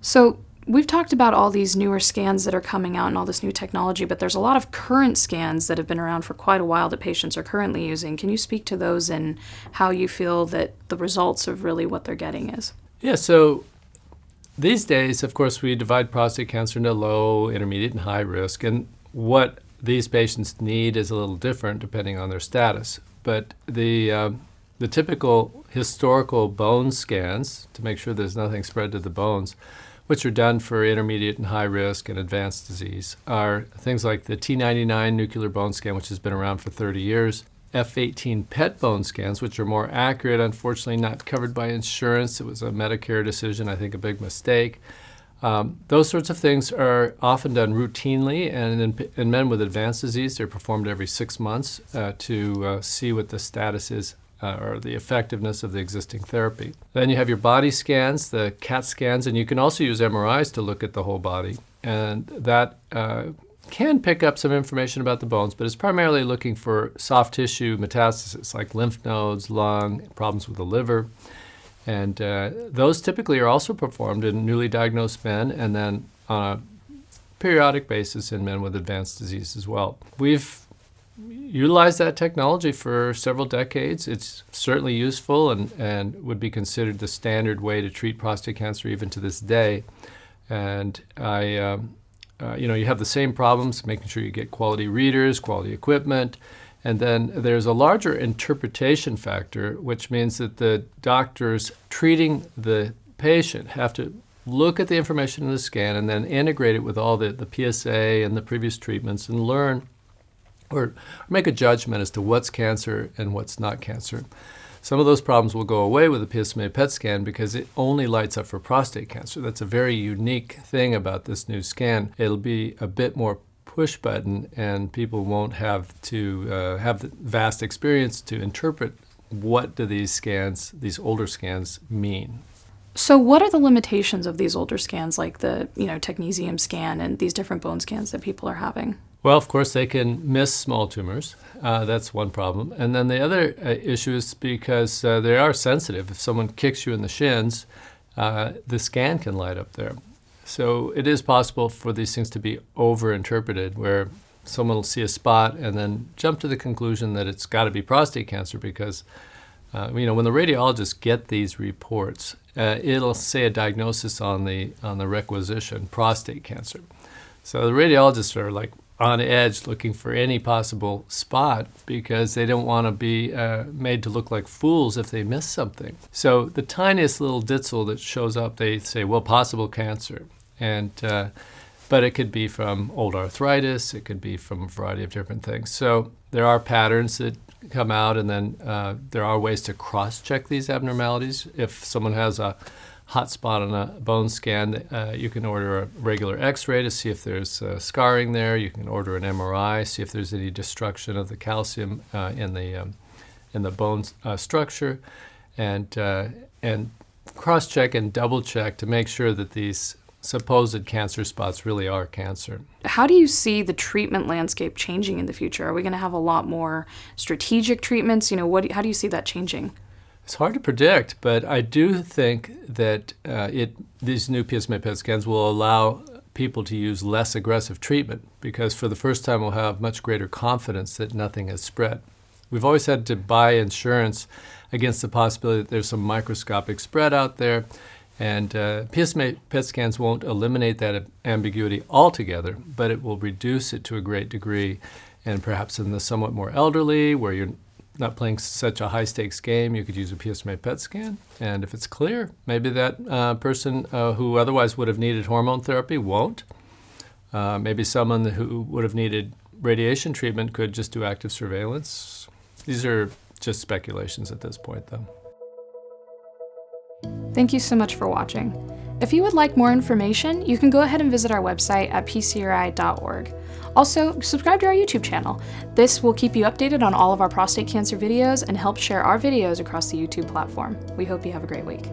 So we've talked about all these newer scans that are coming out and all this new technology, but there's a lot of current scans that have been around for quite a while that patients are currently using. Can you speak to those and how you feel that the results of really what they're getting is? Yeah, so these days, of course, we divide prostate cancer into low, intermediate, and high risk, and what these patients need is a little different depending on their status. But the typical historical bone scans, to make sure there's nothing spread to the bones, which are done for intermediate and high risk and advanced disease, are things like the T99 nuclear bone scan, which has been around for 30 years, F18 PET bone scans, which are more accurate, unfortunately not covered by insurance. It was a Medicare decision, I think a big mistake. Those sorts of things are often done routinely, and in men with advanced disease, they're performed every 6 months to see what the status is or the effectiveness of the existing therapy. Then you have your body scans, the CAT scans, and you can also use MRIs to look at the whole body. And that can pick up some information about the bones, but it's primarily looking for soft tissue metastasis like lymph nodes, lung, problems with the liver. And those typically are also performed in newly diagnosed men and then on a periodic basis in men with advanced disease as well. We've utilized that technology for several decades. It's certainly useful and would be considered the standard way to treat prostate cancer even to this day. And you have the same problems, making sure you get quality readers, quality equipment. And then there's a larger interpretation factor, which means that the doctors treating the patient have to look at the information in the scan and then integrate it with all the PSA and the previous treatments and learn or make a judgment as to what's cancer and what's not cancer. Some of those problems will go away with a PSMA PET scan because it only lights up for prostate cancer. That's a very unique thing about this new scan. It'll be a bit more push button, and people won't have to have the vast experience to interpret what do these scans, these older scans, mean. So what are the limitations of these older scans, like the technetium scan and these different bone scans that people are having? Well, of course, they can miss small tumors. That's one problem. And then the other issue is because they are sensitive. If someone kicks you in the shins, the scan can light up there. So it is possible for these things to be overinterpreted, where someone will see a spot and then jump to the conclusion that it's got to be prostate cancer because, when the radiologists get these reports, it'll say a diagnosis on the requisition, prostate cancer. So the radiologists are like on edge looking for any possible spot because they don't want to be made to look like fools if they miss something. So the tiniest little ditzel that shows up, they say, well, possible cancer. But it could be from old arthritis, it could be from a variety of different things. So there are patterns that come out, and then there are ways to cross-check these abnormalities. If someone has a hot spot on a bone scan, you can order a regular x-ray to see if there's scarring there. You can order an MRI, see if there's any destruction of the calcium in the bone structure, and cross-check and double-check to make sure that these supposed cancer spots really are cancer. How do you see the treatment landscape changing in the future? Are we going to have a lot more strategic treatments? How do you see that changing? It's hard to predict, but I do think that these new PSMA PET scans will allow people to use less aggressive treatment because for the first time we'll have much greater confidence that nothing has spread. We've always had to buy insurance against the possibility that there's some microscopic spread out there, and PSMA PET scans won't eliminate that ambiguity altogether, but it will reduce it to a great degree, and perhaps in the somewhat more elderly where you're not playing such a high-stakes game, you could use a PSMA PET scan. And if it's clear, maybe that person who otherwise would have needed hormone therapy won't. Maybe someone who would have needed radiation treatment could just do active surveillance. These are just speculations at this point, though. Thank you so much for watching. If you would like more information, you can go ahead and visit our website at PCRI.org. Also, subscribe to our YouTube channel. This will keep you updated on all of our prostate cancer videos and help share our videos across the YouTube platform. We hope you have a great week.